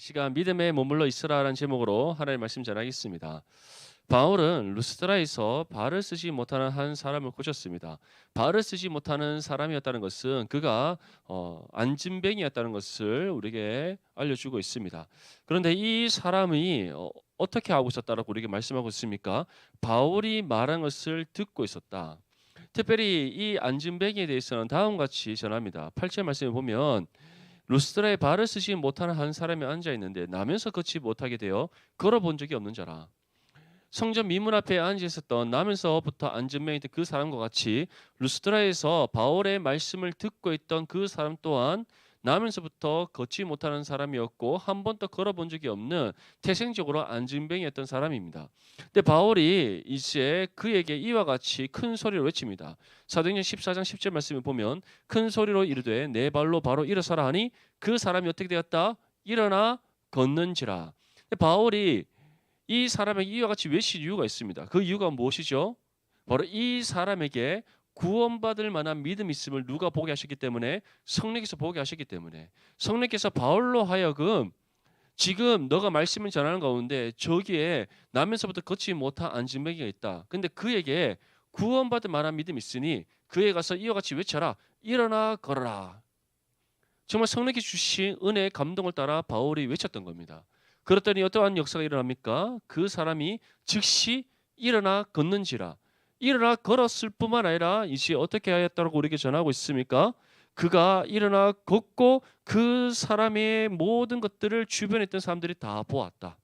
시간 믿음에 머물러 있으라라는 제목으로 하나님의 말씀 전하겠습니다. 바울은 루스드라에서 발을 쓰지 못하는 한 사람을 고쳤습니다. 발을 쓰지 못하는 사람이었다는 것은 그가 안진뱅이였다는 것을 우리에게 알려주고 있습니다. 그런데 이 사람이 어떻게 하고 있었다라고 우리에게 말씀하고 있습니까? 바울이 말한 것을 듣고 있었다. 특별히 이 안진뱅이에 대해서는 다음과 같이 전합니다. 8절 말씀에 보면 루스드라에 발을 쓰지 못하는 한 사람이 앉아 있는데 나면서 걷지 못하게 되어 걸어본 적이 없는 자라. 성전 미문 앞에 앉아 있었던 나면서부터 안진뱅이던 그 사람과 같이 루스드라에서 바울의 말씀을 듣고 있던 그 사람 또한 나면서부터 걷지 못하는 사람이었고 한 번도 걸어본 적이 없는 태생적으로 안진뱅이였던 사람입니다. 근데 바울이 이제 그에게 이와 같이 큰 소리로 외칩니다. 사도행전 14장 10절 말씀을 보면 큰 소리로 이르되 내 발로 바로 일어서라 하니 그 사람이 어떻게 되었다? 일어나 걷는지라. 바울이 이 사람에게 이와 같이 외칠 이유가 있습니다. 그 이유가 무엇이죠? 바로 이 사람에게 구원받을 만한 믿음이 있음을 누가 보게 하셨기 때문에 성령께서 보게 하셨기 때문에 성령께서 바울로 하여금 지금 너가 말씀을 전하는 가운데 저기에 나면서부터 걷지 못한 안진뱅이가 있다. 근데 그에게 구원받을 만한 믿음이 있으니 그에 가서 이와 같이 외쳐라. 일어나 걸어라. 정말 성령께서 주신 은혜의 감동을 따라 바울이 외쳤던 겁니다. 그랬더니 어떠한 역사가 일어납니까? 그 사람이 즉시 일어나 걷는지라. 일어나 걸었을 뿐만 아니라 이제 어떻게 하였다고 우리에게 전하고 있습니까? 그가 일어나 걷고 그 사람의 모든 것들을 주변에 있던 사람들이 다 보았다.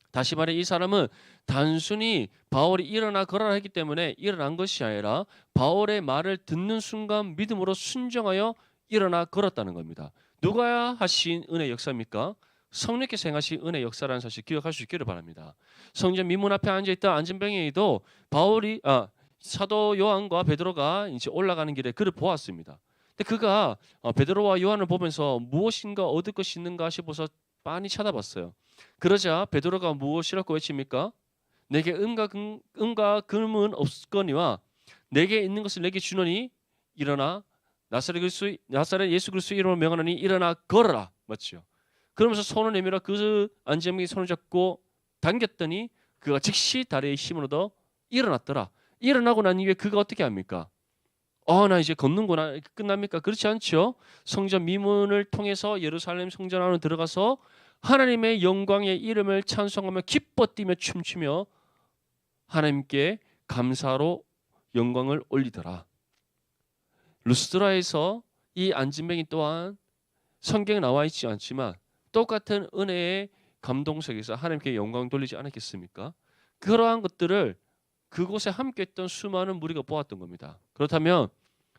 다시 말해 이 사람은 단순히 바울이 일어나 걸어라 했기 때문에 일어난 것이 아니라 바울의 말을 듣는 순간 믿음으로 순종하여 일어나 걸었다는 겁니다. 누가 하신 은혜 역사입니까? 성령께서 행하신 은혜 역사라는 사실 기억할 수 있기를 바랍니다. 성전 미문 앞에 앉아있던 안진뱅이도 바울이 사도 요한과 베드로가 이제 올라가는 길에 그를 보았습니다. 근데 그가 베드로와 요한을 보면서 무엇인가 얻을 것이 있는가 싶어서 빤히 쳐다봤어요. 그러자 베드로가 무엇이라고 외칩니까? 내게 은과 금은 없거니와 내게 있는 것을 내게 주노니 일어나 나사렛 예수 그리스도의 이름으로 명하노니 일어나 걸어라. 맞죠? 그러면서 손을 내밀어 그 안진뱅이 손을 잡고 당겼더니 그가 즉시 다리의 힘을 얻어 일어났더라. 일어나고 난 이후에 그가 어떻게 합니까? 나 이제 걷는구나. 끝납니까? 그렇지 않죠. 성전 미문을 통해서 예루살렘 성전 안으로 들어가서 하나님의 영광의 이름을 찬송하며 기뻐 뛰며 춤추며 하나님께 감사로 영광을 올리더라. 루스드라에서 이 안진뱅이 또한 성경에 나와 있지 않지만 똑같은 은혜의 감동 속에서 하나님께 영광 돌리지 않았겠습니까? 그러한 것들을 그곳에 함께했던 수많은 무리가 보았던 겁니다. 그렇다면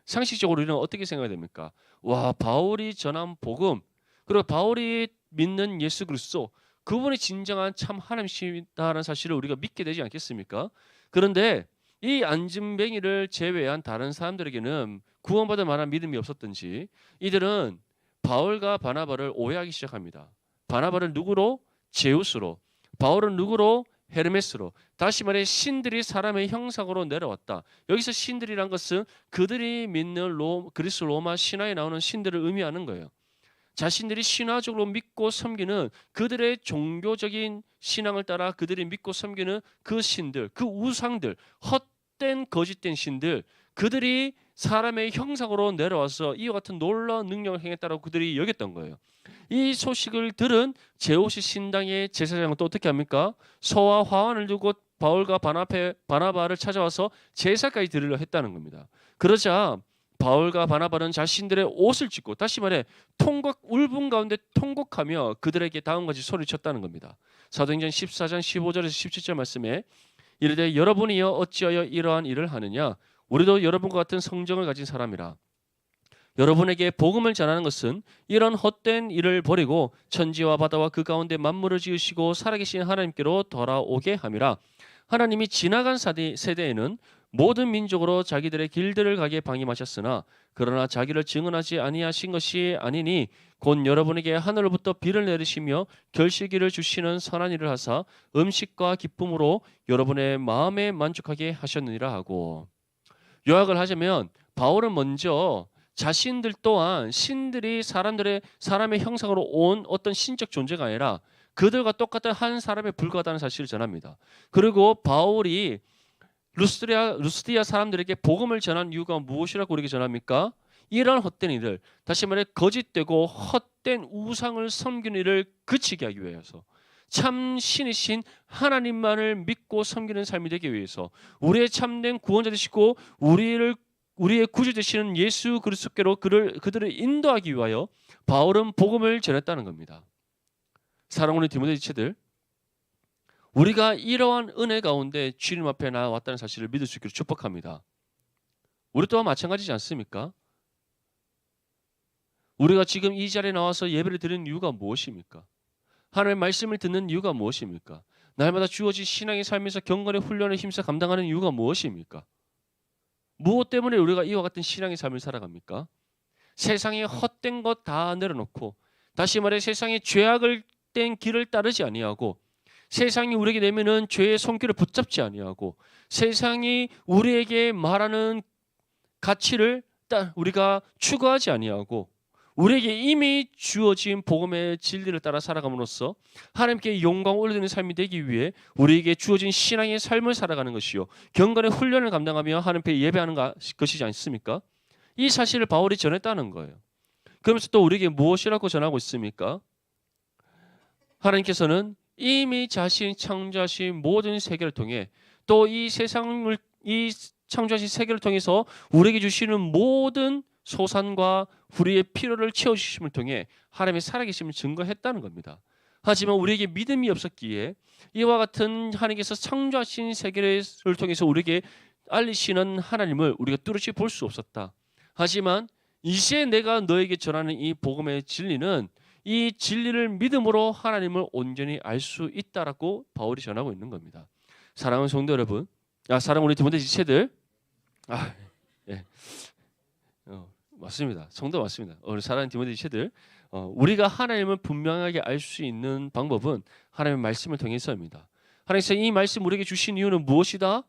상식적으로 우리는 어떻게 생각이 됩니까? 와, 바울이 전한 복음, 그리고 바울이 믿는 예수 그리스도, 그분이 진정한 참 하나님이시다라는 사실을 우리가 믿게 되지 않겠습니까? 그런데 이 안진뱅이를 제외한 다른 사람들에게는 구원받을 만한 믿음이 없었던지 이들은 바울과 바나바를 오해하기 시작합니다. 바나바를 누구로? 제우스로. 바울은 누구로? 헤르메스로. 다시 말해 신들이 사람의 형상으로 내려왔다. 여기서 신들이란 것은 그들이 믿는 그리스 로마 신화에 나오는 신들을 의미하는 거예요. 자신들이 신화적으로 믿고 섬기는 그들의 종교적인 신앙을 따라 그들이 믿고 섬기는 그 신들, 그 우상들, 헛된 거짓된 신들, 그들이 사람의 형상으로 내려와서 이와 같은 놀라운 능력을 행했다고 그들이 여겼던 거예요. 이 소식을 들은 제오시 신당의 제사장은 또 어떻게 합니까? 소와 화환을 두고 바울과 바나바를 찾아와서 제사까지 드리려 했다는 겁니다. 그러자 바울과 바나바는 자신들의 옷을 찢고 다시 말해 울분 가운데 통곡하며 그들에게 다음같이 소리쳤다는 겁니다. 사도행전 14장 15절에서 17절 말씀에 이르되 여러분이여 어찌하여 이러한 일을 하느냐? 우리도 여러분과 같은 성정을 가진 사람이라. 여러분에게 복음을 전하는 것은 이런 헛된 일을 버리고 천지와 바다와 그 가운데 만물을 지으시고 살아계신 하나님께로 돌아오게 함이라. 하나님이 지나간 세대에는 모든 민족으로 자기들의 길들을 가게 방임하셨으나 그러나 자기를 증언하지 아니하신 것이 아니니 곧 여러분에게 하늘로부터 비를 내리시며 결실기를 주시는 선한 일을 하사 음식과 기쁨으로 여러분의 마음에 만족하게 하셨느니라 하고. 요약을 하자면 바울은 먼저 자신들 또한 신들이 사람의 형상으로 온 어떤 신적 존재가 아니라 그들과 똑같은 한 사람에 불과하다는 사실을 전합니다. 그리고 바울이 루스디아 사람들에게 복음을 전한 이유가 무엇이라고 우리에게 전합니까? 이러한 헛된 이들, 다시 말해 거짓되고 헛된 우상을 섬기는 일을 그치게 하기 위해서, 참 신이신 하나님만을 믿고 섬기는 삶이 되기 위해서, 우리의 참된 구원자 되시고 우리의 구주 되시는 예수 그리스도께로 그들을 인도하기 위하여 바울은 복음을 전했다는 겁니다. 사랑하는 디모데 지체들, 우리가 이러한 은혜 가운데 주님 앞에 나왔다는 사실을 믿을 수 있기를 축복합니다. 우리 또한 마찬가지지 않습니까? 우리가 지금 이 자리에 나와서 예배를 드리는 이유가 무엇입니까? 하나님의 말씀을 듣는 이유가 무엇입니까? 날마다 주어진 신앙의 삶에서 경건의 훈련을 힘써 감당하는 이유가 무엇입니까? 무엇 때문에 우리가 이와 같은 신앙의 삶을 살아갑니까? 세상의 헛된 것 다 내려놓고, 다시 말해 세상의 죄악을 된 길을 따르지 아니하고, 세상이 우리에게 내미는 죄의 손길을 붙잡지 아니하고, 세상이 우리에게 말하는 가치를 우리가 추구하지 아니하고, 우리에게 이미 주어진 복음의 진리를 따라 살아감으로써 하나님께 영광 올려드리는 삶이 되기 위해 우리에게 주어진 신앙의 삶을 살아가는 것이요, 경건의 훈련을 감당하며 하나님께 예배하는 것이지 않습니까? 이 사실을 바울이 전했다는 거예요. 그러면서 또 우리에게 무엇이라고 전하고 있습니까? 하나님께서는 이미 자신 창조하신 모든 세계를 통해, 또 이 창조하신 세계를 통해서 우리에게 주시는 모든 소산과 우리의 필요를 채워주심을 통해 하나님의 살아계심을 증거했다는 겁니다. 하지만 우리에게 믿음이 없었기에 이와 같은 하나님께서 창조하신 세계를 통해서 우리에게 알리시는 하나님을 우리가 뚜렷이 볼 수 없었다. 하지만 이제 내가 너에게 전하는 이 복음의 진리는, 이 진리를 믿음으로 하나님을 온전히 알 수 있다라고 바울이 전하고 있는 겁니다. 사랑하는 성도 여러분, 사랑하는 우리 디모데 지체들, 예. 맞습니다. 성도 맞습니다. 우리 사랑하는 디모데 지체들, 우리가 하나님을 분명하게 알 수 있는 방법은 하나님의 말씀을 통해서입니다. 하나님께서 이 말씀 우리에게 주신 이유는 무엇이다?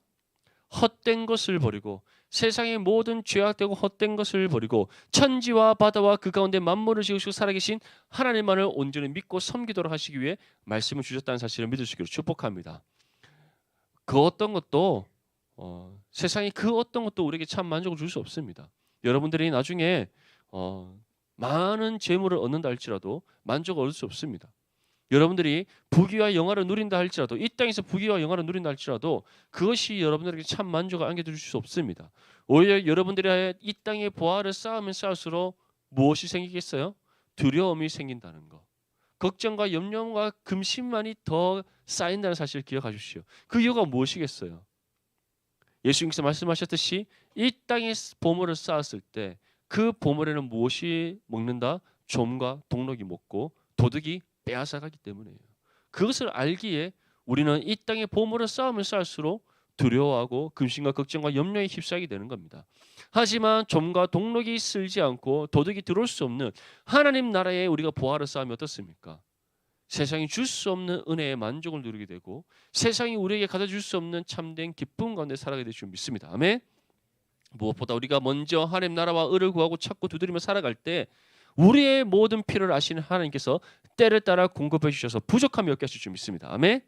헛된 것을 버리고, 세상의 모든 죄악되고 헛된 것을 버리고, 천지와 바다와 그 가운데 만물을 지으시고 살아계신 하나님만을 온전히 믿고 섬기도록 하시기 위해 말씀을 주셨다는 사실을 믿을 수 있기를 축복합니다. 그 어떤 것도 세상의 그 어떤 것도 우리에게 참 만족을 줄 수 없습니다. 여러분들이 나중에 많은 재물을 얻는다 할지라도 만족을 얻을 수 없습니다. 여러분들이 부귀와 영화를 누린다 할지라도, 이 땅에서 부귀와 영화를 누린다 할지라도 그것이 여러분들에게 참 만족을 안겨줄 수 없습니다. 오히려 여러분들이 이 땅의 보화를 쌓으면 쌓을수록 무엇이 생기겠어요? 두려움이 생긴다는 거, 걱정과 염려와 금심만이 더 쌓인다는 사실을 기억하십시오. 그 이유가 무엇이겠어요? 예수님께서 말씀하셨듯이 이 땅에 보물을 쌓았을 때 그 보물에는 무엇이 먹는다? 좀과 동록이 먹고 도둑이 빼앗아가기 때문이에요. 그것을 알기에 우리는 이 땅에 보물을 쌓으면 쌓을수록 두려워하고 근심과 걱정과 염려에 휩싸이게 되는 겁니다. 하지만 좀과 동록이 쓸지 않고 도둑이 들어올 수 없는 하나님 나라에 우리가 보화를 쌓으면 어떻습니까? 세상이 줄 수 없는 은혜의 만족을 누리게 되고, 세상이 우리에게 가져줄 수 없는 참된 기쁨 가운데 살아가게 될 줄 믿습니다. 아멘. 무엇보다 우리가 먼저 하나님 나라와 의를 구하고 찾고 두드리며 살아갈 때 우리의 모든 필요를 아시는 하나님께서 때를 따라 공급해 주셔서 부족함이 없게 하실 줄 믿습니다. 아멘.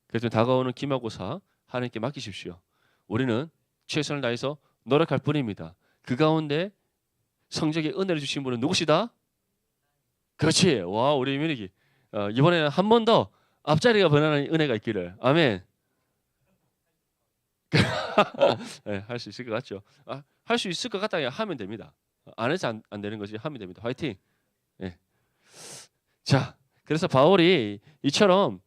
그래서 다가오는 기말고사 하나님께 맡기십시오. 우리는 최선을 다해서 노력할 뿐입니다. 그 가운데 성적에 은혜를 주신 분은 누구시다? 그렇지. 와, 우리 민익이 이번에는 한 번 더 앞자리가 변하는 은혜가 있기를. 아멘. 네, 할 수 있을 것 같죠? 할 수 있을 것 같다 하면 됩니다. 안 해서 안 되는 것이 하면 됩니다. 화이팅. 네. 자, 그래서 바울이 이처럼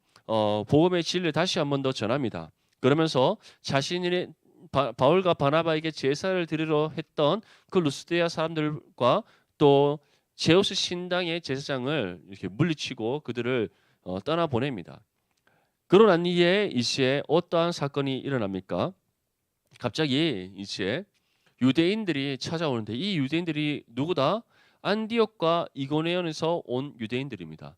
복음의 진리를 다시 한 번 더 전합니다. 그러면서 자신이 바울과 바나바에게 제사를 드리러 했던 그 루스드야 사람들과 또 제우스 신당의 제사장을 이렇게 물리치고 그들을 떠나 보냅니다. 그러고 난 이에 이제 어떠한 사건이 일어납니까? 갑자기 이제 유대인들이 찾아오는데, 이 유대인들이 누구다? 안디옥과 이고니온에서 온 유대인들입니다.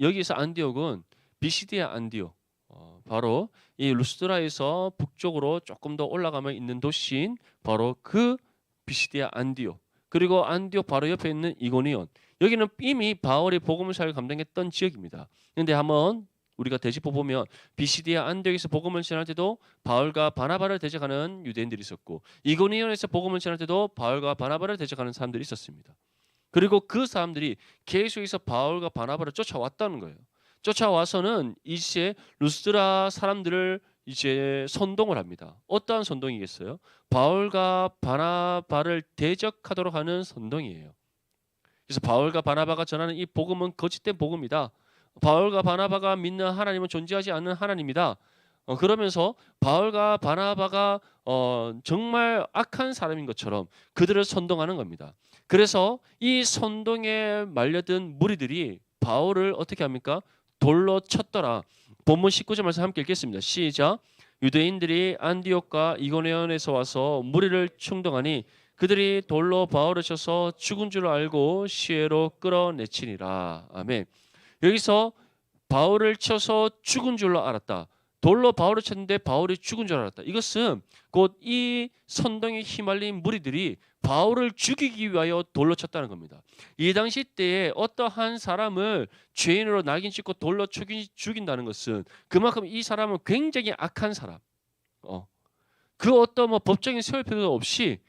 여기서 안디옥은 비시디아 안디옥, 바로 이 루스드라에서 북쪽으로 조금 더 올라가면 있는 도시인 바로 그 비시디아 안디옥, 그리고 안디옥 바로 옆에 있는 이고니온. 여기는 이미 바울이 복음을 사역을 감당했던 지역입니다. 그런데 한번 우리가 되짚어 보면 비시디아 안디옥에서 복음을 전할 때도 바울과 바나바를 대적하는 유대인들이 있었고, 이고니온에서 복음을 전할 때도 바울과 바나바를 대적하는 사람들이 있었습니다. 그리고 그 사람들이 계속해서 바울과 바나바를 쫓아왔다는 거예요. 쫓아와서는 이제 루스드라 사람들을 이제 선동을 합니다. 어떠한 선동이겠어요? 바울과 바나바를 대적하도록 하는 선동이에요. 그래서 바울과 바나바가 전하는 이 복음은 거짓된 복음이다. 바울과 바나바가 믿는 하나님은 존재하지 않는 하나님이다. 그러면서 바울과 바나바가 정말 악한 사람인 것처럼 그들을 선동하는 겁니다. 그래서 이 선동에 말려든 무리들이 바울을 어떻게 합니까? 돌로 쳤더라. 본문 19절 말씀 함께 읽겠습니다. 시작. 유대인들이 안디옥과 이고니온에서 와서 무리를 충동하니 그들이 돌로 바울을 쳐서 죽은 줄 알고 시외로 끌어내치니라. 아멘. 여기서 바울을 쳐서 죽은 줄로 알았다. 돌로 바울을 쳤는데 바울이 죽은 줄 알았다. 이것은 곧 이 선동에 휘말린 무리들이 바울을 죽이기 위하여 돌로 쳤다는 겁니다. 이 당시 때에 어떠한 사람을 죄인으로 낙인 찍고 돌로 죽인다는 것은 그만큼 이 사람은 굉장히 악한 사람. 그 어떤 법적인 세울 필요도 없이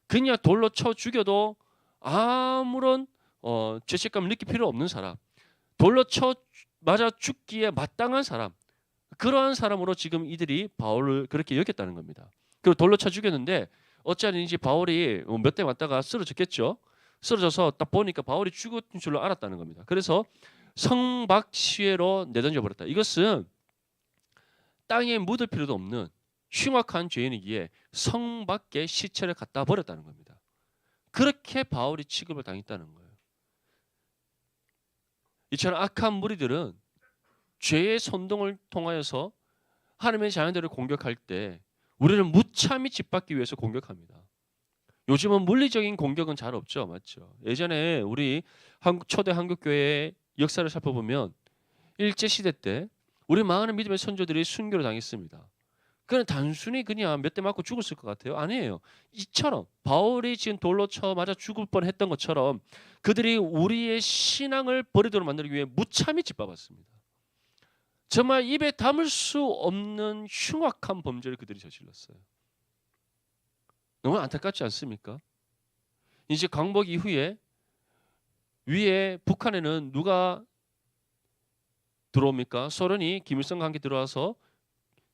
그냥 돌로 쳐 죽여도 아무런 죄책감을 느낄 필요 없는 사람. 돌로 쳐 맞아 죽기에 마땅한 사람. 그러한 사람으로 지금 이들이 바울을 그렇게 여겼다는 겁니다. 그리고 돌로 쳐 죽였는데 어찌하는지 바울이 몇 대 맞다가 쓰러졌겠죠. 쓰러져서 딱 보니까 바울이 죽은 줄로 알았다는 겁니다. 그래서 성박시외로 내던져 버렸다. 이것은 땅에 묻을 필요도 없는 흉악한 죄인이기에 성 밖에 시체를 갖다 버렸다는 겁니다. 그렇게 바울이 취급을 당했다는 거예요. 이처럼 악한 무리들은 죄의 선동을 통하여서 하나님의 자녀들을 공격할 때 우리는 무참히 짓밟기 위해서 공격합니다. 요즘은 물리적인 공격은 잘 없죠. 맞죠? 예전에 우리 초대 한국교회의 역사를 살펴보면 일제시대 때 우리 많은 믿음의 선조들이 순교를 당했습니다. 그는 단순히 그냥 몇 대 맞고 죽었을 것 같아요? 아니에요. 이처럼 바울이 지금 돌로 쳐 맞아 죽을 뻔했던 것처럼 그들이 우리의 신앙을 버리도록 만들기 위해 무참히 짓밟았습니다. 정말 입에 담을 수 없는 흉악한 범죄를 그들이 저질렀어요. 너무 안타깝지 않습니까? 이제 광복 이후에 위에 북한에는 누가 들어옵니까? 소련이 김일성과 함께 들어와서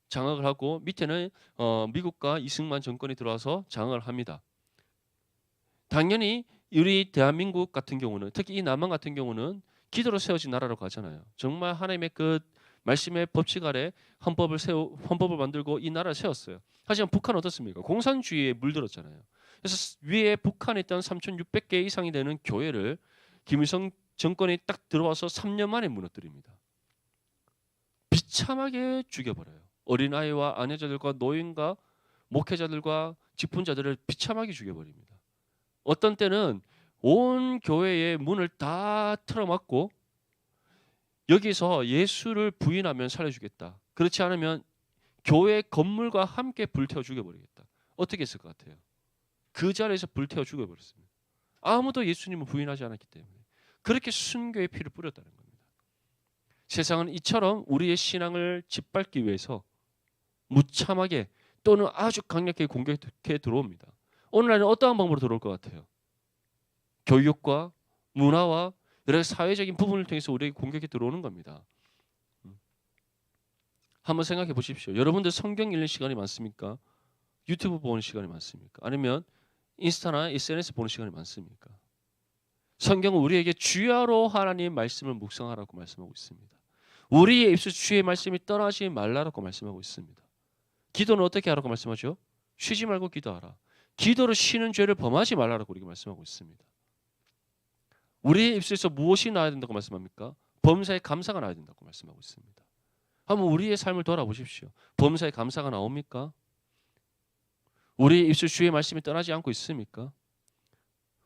장악을 하고 밑에는 미국과 이승만 정권이 들어와서 장악을 합니다. 당연히 우리 대한민국 같은 경우는 특히 이 남한 같은 경우는 기도로 세워진 나라라고 하잖아요. 정말 하나님의 그 말씀의 법칙 아래 헌법을 만들고 이 나라를 세웠어요. 하지만 북한은 어떻습니까? 공산주의에 물들었잖아요. 그래서 위에 북한에 있던 3,600개 이상이 되는 교회를 김일성 정권이 딱 들어와서 3년 만에 무너뜨립니다. 비참하게 죽여버려요. 어린아이와 아내자들과 노인과 목회자들과 직분자들을 비참하게 죽여버립니다. 어떤 때는 온 교회의 문을 다 틀어막고 여기서 예수를 부인하면 살려주겠다. 그렇지 않으면 교회 건물과 함께 불태워 죽여버리겠다. 어떻게 했을 것 같아요? 그 자리에서 불태워 죽여버렸습니다. 아무도 예수님을 부인하지 않았기 때문에 그렇게 순교의 피를 뿌렸다는 겁니다. 세상은 이처럼 우리의 신앙을 짓밟기 위해서 무참하게 또는 아주 강력하게 공격해 들어옵니다. 오늘날은 어떠한 방법으로 들어올 것 같아요? 교육과 문화와 여러 사회적인 부분을 통해서 우리에게 공격해 들어오는 겁니다. 한번 생각해 보십시오. 여러분들 성경 읽는 시간이 많습니까? 유튜브 보는 시간이 많습니까? 아니면 인스타나 SNS 보는 시간이 많습니까? 성경은 우리에게 주야로 하나님의 말씀을 묵상하라고 말씀하고 있습니다. 우리의 입술 주의 말씀이 떠나지 말라라고 말씀하고 있습니다. 기도는 어떻게 하라고 말씀하죠? 쉬지 말고 기도하라. 기도로 쉬는 죄를 범하지 말라라고 우리에게 말씀하고 있습니다. 우리의 입술에서 무엇이 나와야 된다고 말씀합니까? 범사에 감사가 나와야 된다고 말씀하고 있습니다. 한번 우리의 삶을 돌아보십시오. 범사에 감사가 나옵니까? 우리의 입술 주의 말씀이 떠나지 않고 있습니까?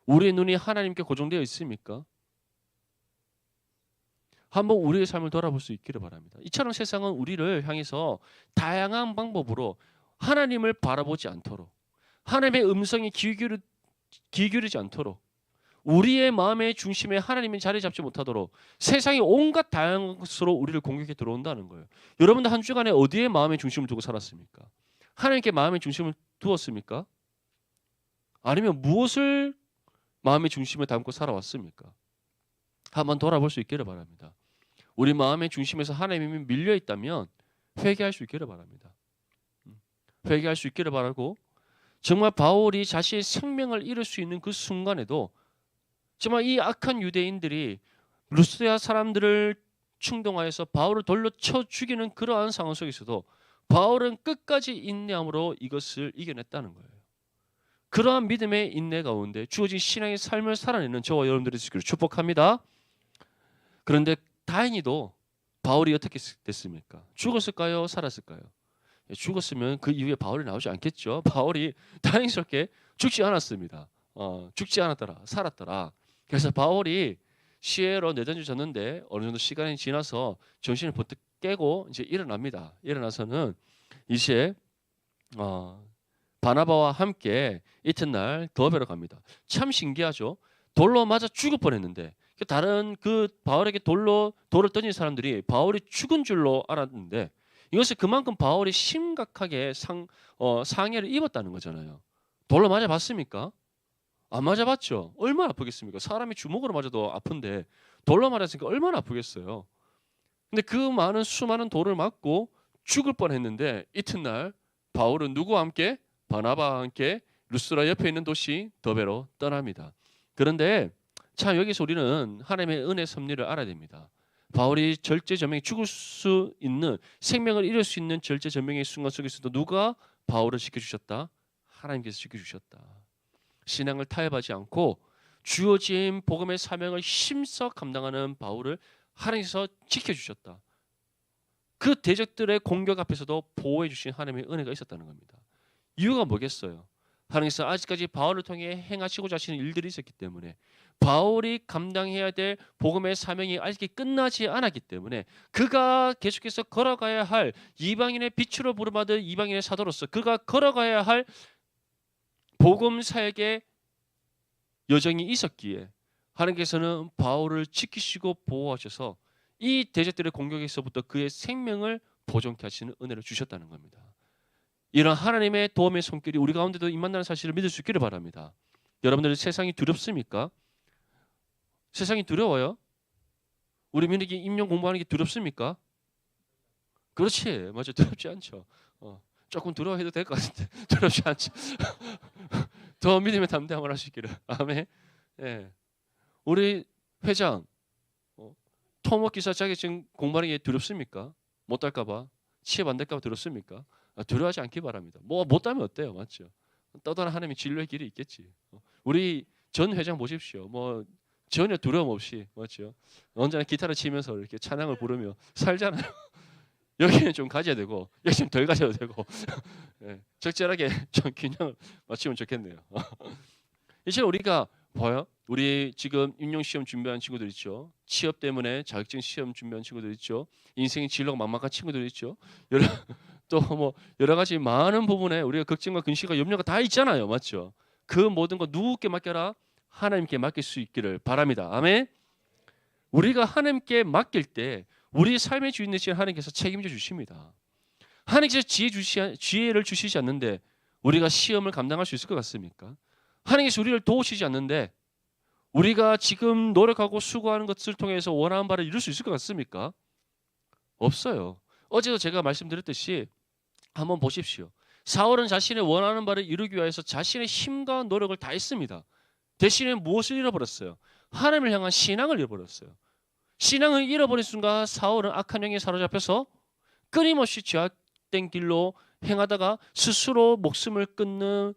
우리의 눈이 하나님께 고정되어 있습니까? 한번 우리의 삶을 돌아볼 수 있기를 바랍니다. 이처럼 세상은 우리를 향해서 다양한 방법으로 하나님을 바라보지 않도록 하나님의 음성에 귀 기울이지 귀 기울이지 않도록, 우리의 마음의 중심에 하나님이 자리 잡지 못하도록 세상의 온갖 다양한 것으로 우리를 공격해 들어온다는 거예요. 여러분들 한 주간에 어디에 마음의 중심을 두고 살았습니까? 하나님께 마음의 중심을 두었습니까? 아니면 무엇을 마음의 중심에 담고 살아왔습니까? 한번 돌아볼 수 있기를 바랍니다. 우리 마음의 중심에서 하나님이 밀려 있다면 회개할 수 있기를 바랍니다. 회개할 수 있기를 바라고, 정말 바울이 자신의 생명을 잃을 수 있는 그 순간에도 정말 이 악한 유대인들이 루스드라 사람들을 충동하여서 바울을 돌로 쳐 죽이는 그러한 상황 속에서도 바울은 끝까지 인내함으로 이것을 이겨냈다는 거예요. 그러한 믿음의 인내 가운데 주어진 신앙의 삶을 살아내는 저와 여러분들이 되시기를 축복합니다. 그런데 다행히도 바울이 어떻게 됐습니까? 죽었을까요? 살았을까요? 죽었으면 그 이후에 바울이 나오지 않겠죠. 바울이 다행스럽게 죽지 않았습니다. 죽지 않았더라, 살았더라. 그래서 바울이 시에로 내던져졌는데 어느 정도 시간이 지나서 정신을 번뜩 깨고 이제 일어납니다. 일어나서는 이제 바나바와 함께 이튿날 더베로 갑니다. 참 신기하죠. 돌로 맞아 죽을 뻔했는데 다른 그 바울에게 돌을 던진 사람들이 바울이 죽은 줄로 알았는데 이것은 그만큼 바울이 심각하게 상해를 입었다는 거잖아요. 돌로 맞아 봤습니까? 안 맞아 봤죠. 얼마나 아프겠습니까? 사람이 주먹으로 맞아도 아픈데 돌로 맞았으니까 얼마나 아프겠어요. 근데 그 많은 수많은 돌을 맞고 죽을 뻔했는데 이튿날 바울은 누구와 함께? 바나바와 함께 루스드라 옆에 있는 도시 더베로 떠납니다. 그런데 참 여기서 우리는 하나님의 은혜 섭리를 알아야 됩니다. 바울이 절제절명에 죽을 수 있는, 생명을 잃을 수 있는 절제절명의 순간 속에서도 누가 바울을 지켜주셨다? 하나님께서 지켜주셨다. 신앙을 타협하지 않고 주어진 복음의 사명을 힘써 감당하는 바울을 하나님께서 지켜주셨다. 그 대적들의 공격 앞에서도 보호해 주신 하나님의 은혜가 있었다는 겁니다. 이유가 뭐겠어요? 하나님께서 아직까지 바울을 통해 행하시고자 하시는 일들이 있었기 때문에, 바울이 감당해야 될 복음의 사명이 아직 끝나지 않았기 때문에, 그가 계속해서 걸어가야 할 이방인의 빛으로 부름받은 이방인의 사도로서 그가 걸어가야 할 복음 사역의 여정이 있었기에 하나님께서는 바울을 지키시고 보호하셔서 이 대적들의 공격에서부터 그의 생명을 보존케 하시는 은혜를 주셨다는 겁니다. 이런 하나님의 도움의 손길이 우리 가운데도 임한다는 사실을 믿을 수 있기를 바랍니다. 여러분들 세상이 두렵습니까? 세상이 두려워요? 우리 민족이 임용 공부하는 게 두렵습니까? 그렇지, 맞아, 두렵지 않죠. 조금 두려워해도 될 것 같은데 두렵지 않죠. 더 믿음의 담대함을 하시기를. 아멘. 예. 우리 회장 토목 기사 자격증 공부하는 게 두렵습니까? 못 딸까봐, 취업 안 될까봐 두렵습니까? 두려워하지 않기 바랍니다. 못 따면 어때요, 맞죠? 떠도는 하나님의 진로의 길이 있겠지. 우리 전 회장 보십시오. 전혀 두려움 없이, 맞죠? 언제나 기타를 치면서 이렇게 찬양을 부르며 살잖아요. 여기는 좀 가져야 되고 여기 좀 덜 가져도 되고 네, 적절하게 좀 균형을 맞추면 좋겠네요. 이제 우리가 봐요. 우리 지금 임용 시험 준비한 친구들 있죠. 취업 때문에 자격증 시험 준비한 친구들 있죠. 인생의 진로가 막막한 친구들 있죠. 여러 가지 많은 부분에 우리가 걱정과 근심과 염려가 다 있잖아요, 맞죠? 그 모든 거 누구께 맡겨라? 하나님께 맡길 수 있기를 바랍니다. 아멘. 우리가 하나님께 맡길 때 우리 삶의 주인 되신 하나님께서 책임져 주십니다. 하나님께서 지혜를 주시지 않는데 우리가 시험을 감당할 수 있을 것 같습니까? 하나님께서 우리를 도우시지 않는데 우리가 지금 노력하고 수고하는 것을 통해서 원하는 바를 이룰 수 있을 것 같습니까? 없어요. 어제도 제가 말씀드렸듯이 한번 보십시오. 사울은 자신의 원하는 바를 이루기 위해서 자신의 힘과 노력을 다했습니다. 대신에 무엇을 잃어버렸어요? 하나님을 향한 신앙을 잃어버렸어요. 신앙을 잃어버린 순간 사울은 악한 영에 사로잡혀서 끊임없이 죄악된 길로 행하다가 스스로 목숨을 끊는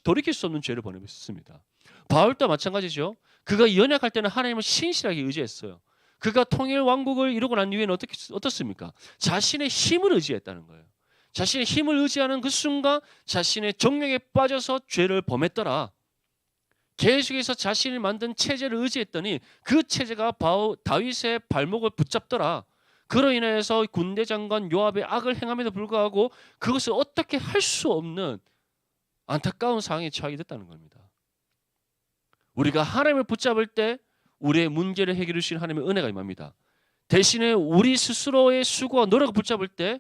돌이킬 수 없는 죄를 범했습니다. 바울도 마찬가지죠. 그가 연약할 때는 하나님을 신실하게 의지했어요. 그가 통일 왕국을 이루고 난 이후에는 어떻습니까? 자신의 힘을 의지했다는 거예요. 자신의 힘을 의지하는 그 순간 자신의 정욕에 빠져서 죄를 범했더라. 계속해서 자신이 만든 체제를 의지했더니 그 체제가 다윗의 발목을 붙잡더라. 그로 인해서 군대 장관 요압의 악을 행함에도 불구하고 그것을 어떻게 할 수 없는 안타까운 상황에 처하게 됐다는 겁니다. 우리가 하나님을 붙잡을 때 우리의 문제를 해결해 주시는 하나님의 은혜가 임합니다. 대신에 우리 스스로의 수고와 노력을 붙잡을 때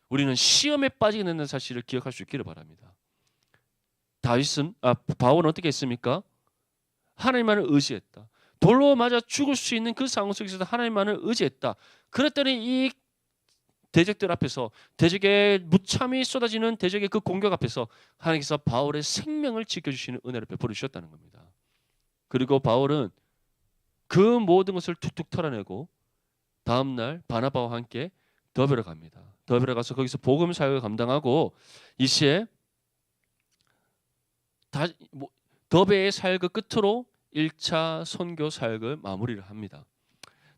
우리는 시험에 빠지게 된다는 사실을 기억할 수 있기를 바랍니다. 바울은 어떻게 했습니까? 하나님만을 의지했다. 돌로 맞아 죽을 수 있는 그 상황 속에서도 하나님만을 의지했다. 그랬더니 이 대적들 앞에서, 대적의 무참히 쏟아지는 대적의 그 공격 앞에서 하나님께서 바울의 생명을 지켜주시는 은혜를 베풀어 주셨다는 겁니다. 그리고 바울은 그 모든 것을 툭툭 털어내고 다음날 바나바와 함께 더베로 갑니다. 더베로 가서 거기서 복음 사역을 감당하고 이시에 더베의 사역을 끝으로 1차 선교 사역을 마무리를 합니다.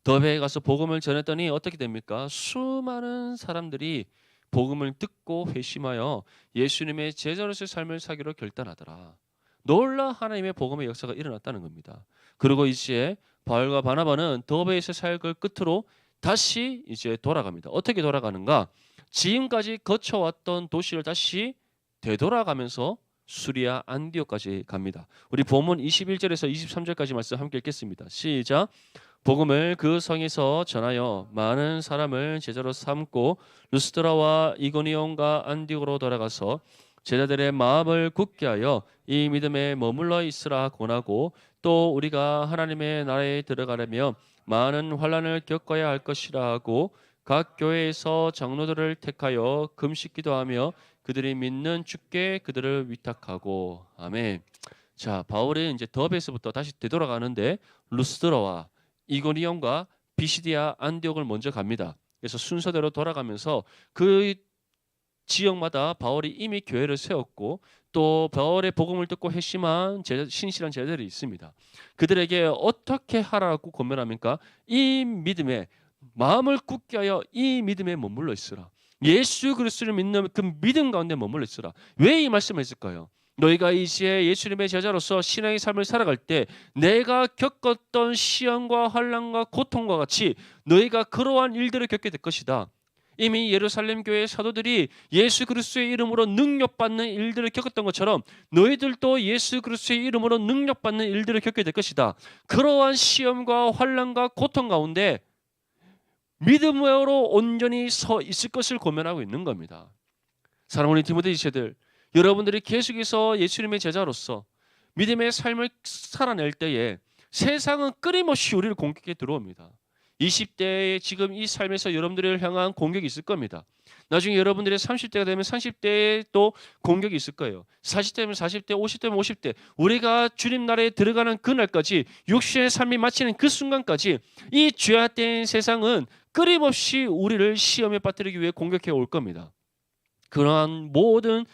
더베에 가서 복음을 전했더니 어떻게 됩니까? 수많은 사람들이 복음을 듣고 회심하여 예수님의 제자로서의 삶을 사기로 결단하더라. 놀라 하나님의 복음의 역사가 일어났다는 겁니다. 그리고 이제 바울과 바나바는 더베에서 사역을 끝으로 다시 이제 돌아갑니다. 어떻게 돌아가는가? 지금까지 거쳐왔던 도시를 다시 되돌아가면서 수리아 안디옥까지 갑니다. 우리 본문 21절에서 23절까지 말씀 함께 읽겠습니다. 시작. 복음을 그 성에서 전하여 많은 사람을 제자로 삼고 루스드라와 이고니온과 안디옥으로 돌아가서 제자들의 마음을 굳게 하여 이 믿음에 머물러 있으라 권하고 또 우리가 하나님의 나라에 들어가려면 많은 환난을 겪어야 할 것이라 하고 각 교회에서 장로들을 택하여 금식 기도하며 그들이 믿는 주께 그들을 위탁하고. 아멘. 자, 바울이 이제 더베에서부터 다시 되돌아가는데 루스드라와 이고니온과 비시디아 안디옥을 먼저 갑니다. 그래서 순서대로 돌아가면서 그 지역마다 바울이 이미 교회를 세웠고 또 바울의 복음을 듣고 회심한 신실한 제자들이 있습니다. 그들에게 어떻게 하라고 권면합니까? 이 믿음에 마음을 굳게 하여 이 믿음에 머물러 있으라. 예수 그리스도를 믿는 그 믿음 가운데 머물러 있으라. 왜 이 말씀을 했을까요? 너희가 이제 예수님의 제자로서 신앙의 삶을 살아갈 때 내가 겪었던 시험과 환난과 고통과 같이 너희가 그러한 일들을 겪게 될 것이다. 이미 예루살렘 교회의 사도들이 예수 그리스도의 이름으로 능력받는 일들을 겪었던 것처럼 너희들도 예수 그리스도의 이름으로 능력받는 일들을 겪게 될 것이다. 그러한 시험과 환난과 고통 가운데 믿음으로 온전히 서 있을 것을 고면하고 있는 겁니다. 사랑하는 디모데 지체들, 여러분들이 계속해서 예수님의 제자로서 믿음의 삶을 살아낼 때에 세상은 끊임없이 우리를 공격해 들어옵니다. 20대의 지금 이 삶에서 여러분들을 향한 공격이 있을 겁니다. 나중에 여러분들의 30대가 되면 30대에 또 공격이 있을 거예요. 40대면 40대, 50대면 50대. 우리가 주님 나라에 들어가는 그날까지 육신의 삶이 마치는 그 순간까지 이 죄악된 세상은 끊임없이 우리를 시험에 빠뜨리기 위해 공격해 올 겁니다. 그러한 모든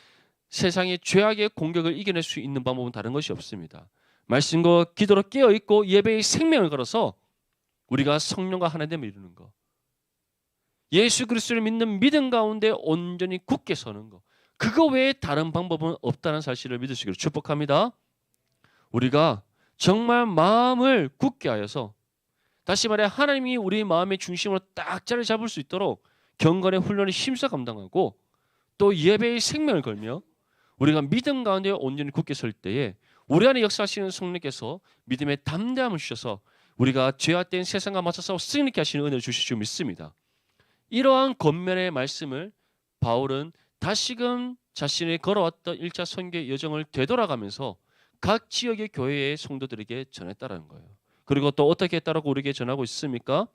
세상의 죄악의 공격을 이겨낼 수 있는 방법은 다른 것이 없습니다. 말씀과 기도로 깨어있고 예배의 생명을 걸어서 우리가 성령과 하나됨을 이루는 것, 예수 그리스도를 믿는 믿음 가운데 온전히 굳게 서는 것, 그거 외에 다른 방법은 없다는 사실을 믿으시기를 축복합니다. 우리가 정말 마음을 굳게 하여서, 다시 말해 하나님이 우리 마음의 중심으로 딱 자리 잡을 수 있도록 경건의 훈련을 힘써 감당하고 또 예배의 생명을 걸며 우리가 믿음 가운데 온전히 굳게 설 때에 우리 안에 역사하시는 성령께서 믿음의 담대함을 주셔서 우리가 죄악된 세상과 맞서 싸워 승리케 하시는 은혜를 주실 줄 믿습니다. 이러한 권면의 말씀을 바울은 다시금 자신이 걸어왔던 1차 선교의 여정을 되돌아가면서 각 지역의 교회의 성도들에게 전했다는 거예요. 그리고 또 어떻게 했다라고 우리에게 전하고 있습니까?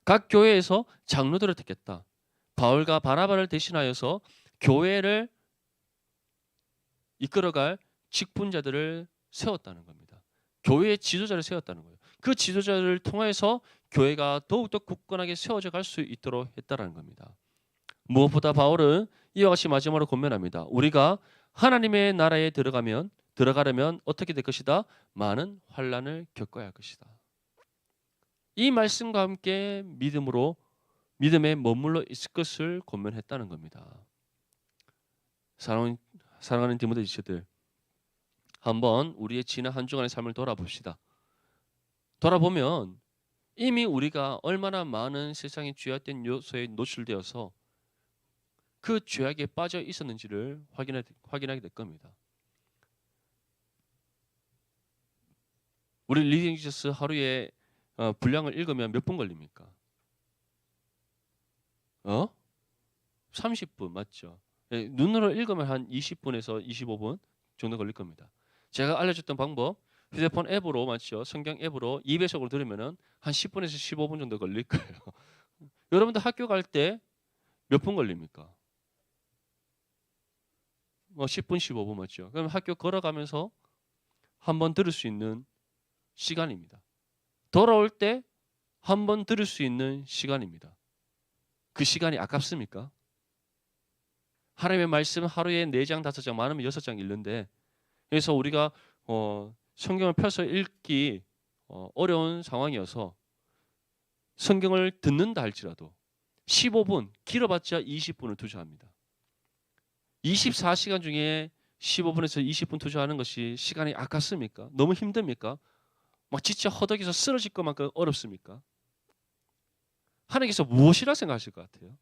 각 교회에서 장로들을 택했다. 바울과 바나바를 대신하여서 교회를 이끌어갈 직분자들을 세웠다는 겁니다. 교회의 지도자를 세웠다는 거예요. 그 지도자를 통해서 교회가 더욱더 굳건하게 세워져 갈 수 있도록 했다는 겁니다. 무엇보다 바울은 이와 같이 마지막으로 권면합니다. 우리가 하나님의 나라에 들어가려면 어떻게 될 것이다? 많은 환난을 겪어야 할 것이다. 이 말씀과 함께 믿음에 머물러 있을 것을 권면했다는 겁니다. 사랑하는 디모데 지체들, 한번 우리의 지난 한 주간의 삶을 돌아봅시다. 돌아보면 이미 우리가 얼마나 많은 세상의 죄악된 요소에 노출되어서 그 죄악에 빠져 있었는지를 확인하게 될 겁니다. 우리 리딩 지저스 하루에 분량을 읽으면 몇 분 걸립니까? 30분 맞죠? 예, 눈으로 읽으면 한 20분에서 25분 정도 걸릴 겁니다. 제가 알려줬던 방법, 휴대폰 앱으로 맞죠? 성경 앱으로 2배속으로 들으면은 한 10분에서 15분 정도 걸릴 거예요. 여러분들 학교 갈 때 몇 분 걸립니까? 10분, 15분 맞죠? 그럼 학교 걸어가면서 한번 들을 수 있는 시간입니다. 돌아올 때 한번 들을 수 있는 시간입니다. 그 시간이 아깝습니까? 하나님의 말씀 하루에 4장, 5장, 많으면 6장 읽는데, 그래서 우리가 성경을 펴서 읽기 어려운 상황이어서 성경을 듣는다 할지라도 15분, 길어봤자 20분을 투자합니다. 24시간 중에 15분에서 20분 투자하는 것이 시간이 아깝습니까? 너무 힘듭니까? 막 진짜 허덕여서 쓰러질 것만큼 어렵습니까? 하나님께서 무엇이라 생각하실 것 같아요?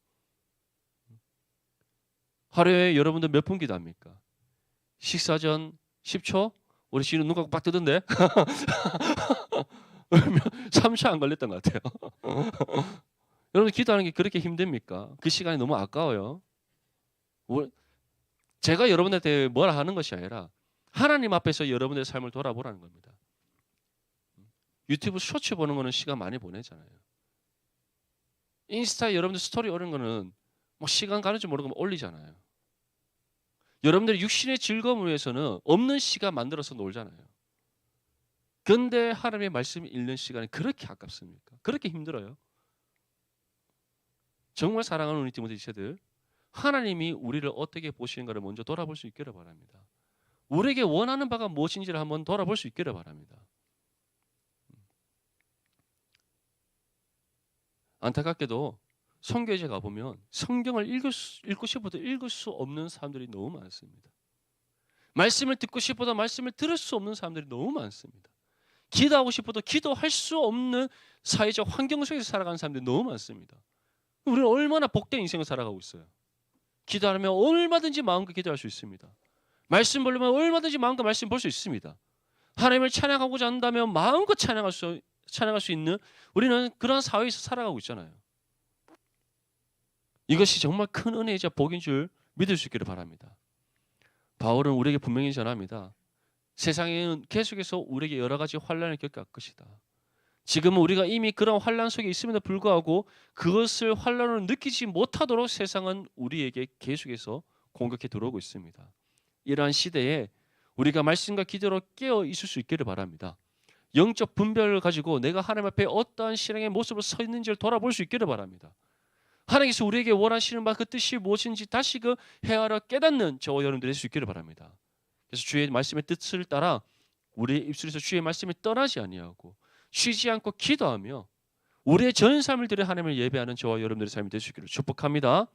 하루에 여러분들 몇 분 기도합니까? 식사 전 10초? 우리 지금 눈 감고 빡 뜨던데? 3초 안 걸렸던 것 같아요. 여러분 기도하는 게 그렇게 힘듭니까? 그 시간이 너무 아까워요. 제가 여러분한테 뭐라 하는 것이 아니라 하나님 앞에서 여러분의 삶을 돌아보라는 겁니다. 유튜브 쇼츠 보는 거는 시간 많이 보내잖아요. 인스타에 여러분들 스토리 올리는 거는 뭐 시간 가는 줄 모르고 올리잖아요. 여러분들이 육신의 즐거움을 위해서는 없는 시간 만들어서 놀잖아요. 근데 하나님의 말씀 읽는 시간이 그렇게 아깝습니까? 그렇게 힘들어요? 정말 사랑하는 우리 디모데 지체들, 하나님이 우리를 어떻게 보시는가를 먼저 돌아볼 수 있기를 바랍니다. 우리에게 원하는 바가 무엇인지를 한번 돌아볼 수 있기를 바랍니다. 안타깝게도 선교제 가보면 성경을 읽고 싶어도 읽을 수 없는 사람들이 너무 많습니다. 말씀을 듣고 싶어도 말씀을 들을 수 없는 사람들이 너무 많습니다. 기도하고 싶어도 기도할 수 없는 사회적 환경 속에서 살아가는 사람들이 너무 많습니다. 우리는 얼마나 복된 인생을 살아가고 있어요. 기도하면 얼마든지 마음껏 기도할 수 있습니다. 말씀 보려면 얼마든지 마음껏 말씀 볼 수 있습니다. 하나님을 찬양하고자 한다면 마음껏 찬양할 수 있는 우리는 그런 사회에서 살아가고 있잖아요. 이것이 정말 큰 은혜이자 복인 줄 믿을 수 있기를 바랍니다. 바울은 우리에게 분명히 전합니다. 세상에는 계속해서 우리에게 여러 가지 환난을 겪을 것이다. 지금은 우리가 이미 그런 환난 속에 있음에도 불구하고 그것을 환난으로 느끼지 못하도록 세상은 우리에게 계속해서 공격해 들어오고 있습니다. 이러한 시대에 우리가 말씀과 기도로 깨어 있을 수 있기를 바랍니다. 영적 분별을 가지고 내가 하나님 앞에 어떠한 신앙의 모습으로 서 있는지를 돌아볼 수 있기를 바랍니다. 하나님께서 우리에게 원하시는 바 그 뜻이 무엇인지 다시 그 헤아려 깨닫는 저와 여러분들이 될 수 있기를 바랍니다. 그래서 주의 말씀의 뜻을 따라 우리의 입술에서 주의 말씀이 떠나지 아니하고 쉬지 않고 기도하며 우리의 전 삶을 들여 하나님을 예배하는 저와 여러분들의 삶이 될 수 있기를 축복합니다.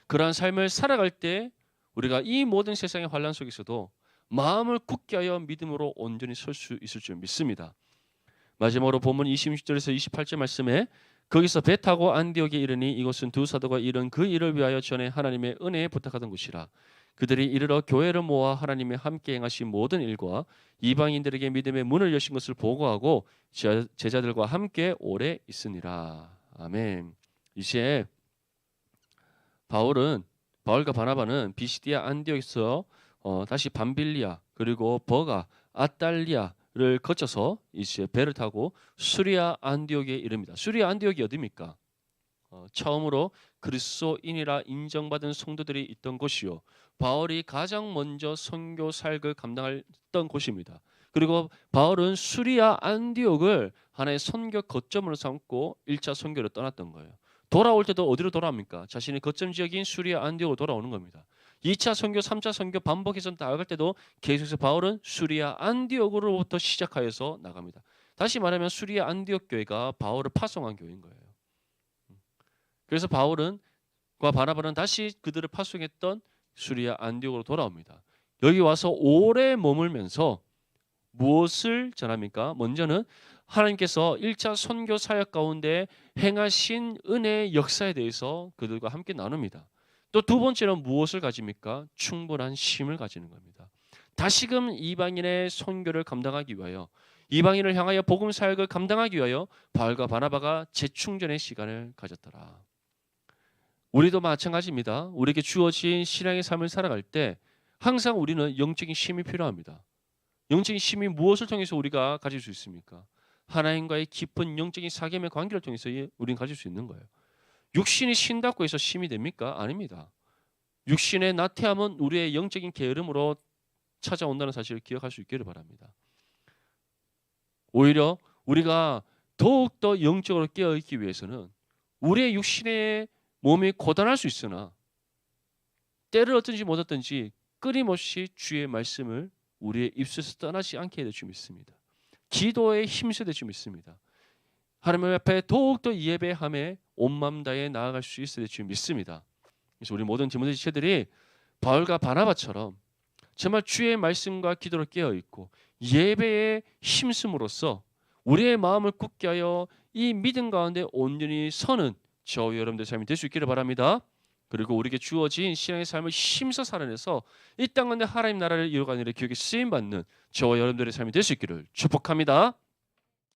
그러한 삶을 살아갈 때 우리가 이 모든 세상의 환난 속에서도 마음을 굳게 하여 믿음으로 온전히 설 수 있을 줄 믿습니다. 마지막으로 본문 26절에서 28절 말씀에 거기서 배 타고 안디옥에 이르니 이곳은 두 사도가 이른 그 일을 위하여 전에 하나님의 은혜에 부탁하던 곳이라. 그들이 이르러 교회를 모아 하나님의 함께 행하신 모든 일과 이방인들에게 믿음의 문을 여신 것을 보고하고 제자들과 함께 오래 있으니라. 아멘. 이제 바울과 바나바는 비시디아 안디옥에서 다시 밤빌리아 그리고 버가 아탈리아를 거쳐서 이제 배를 타고 수리아 안디옥에 이릅니다. 수리아 안디옥이 어디입니까? 처음으로 그리스도인이라 인정받은 성도들이 있던 곳이요. 바울이 가장 먼저 선교 사역을 감당했던 곳입니다. 그리고 바울은 수리아 안디옥을 하나의 선교 거점으로 삼고 1차 선교를 떠났던 거예요. 돌아올 때도 어디로 돌아옵니까? 자신의 거점 지역인 수리아 안디옥으로 돌아오는 겁니다. 2차 선교, 3차 선교 반복해서 나아갈 때도 계속해서 바울은 수리아 안디옥으로부터 시작하여서 나갑니다. 다시 말하면 수리아 안디옥 교회가 바울을 파송한 교회인 거예요. 그래서 바울과 바나바는 다시 그들을 파송했던 수리아 안디옥으로 돌아옵니다. 여기 와서 오래 머물면서 무엇을 전합니까? 먼저는 하나님께서 1차 선교 사역 가운데 행하신 은혜의 역사에 대해서 그들과 함께 나눕니다. 또 두 번째는 무엇을 가집니까? 충분한 쉼을 가지는 겁니다. 다시금 이방인의 선교를 감당하기 위하여 이방인을 향하여 복음 사역을 감당하기 위하여 바울과 바나바가 재충전의 시간을 가졌더라. 우리도 마찬가지입니다. 우리에게 주어진 신앙의 삶을 살아갈 때 항상 우리는 영적인 힘이 필요합니다. 영적인 힘이 무엇을 통해서 우리가 가질 수 있습니까? 하나님과의 깊은 영적인 사귐의 관계를 통해서 우리는 가질 수 있는 거예요. 육신이 신다고 해서 힘이 됩니까? 아닙니다. 육신의 나태함은 우리의 영적인 게으름으로 찾아온다는 사실을 기억할 수 있기를 바랍니다. 오히려 우리가 더욱더 영적으로 깨어있기 위해서는 우리의 육신의 몸이 고단할 수 있으나 때를 얻든지 못 얻든지 끊임없이 주의 말씀을 우리의 입술에서 떠나지 않게 될 줄 믿습니다. 기도에 힘써야 될 줄 믿습니다. 하나님 앞에 더욱더 예배함에 온 마음 다해 나아갈 수 있어야 될 줄 믿습니다. 그래서 우리 모든 디모데 지체들이 바울과 바나바처럼 정말 주의 말씀과 기도로 깨어있고 예배에 힘씀으로써 우리의 마음을 굳게 하여 이 믿음 가운데 온전히 서는 저와 여러분들의 삶이 될 수 있기를 바랍니다. 그리고 우리에게 주어진 신앙의 삶을 힘써 살아내서 이 땅 가운데 하나님 나라를 이루어가는 일에 기억에 쓰임받는 저와 여러분들의 삶이 될 수 있기를 축복합니다.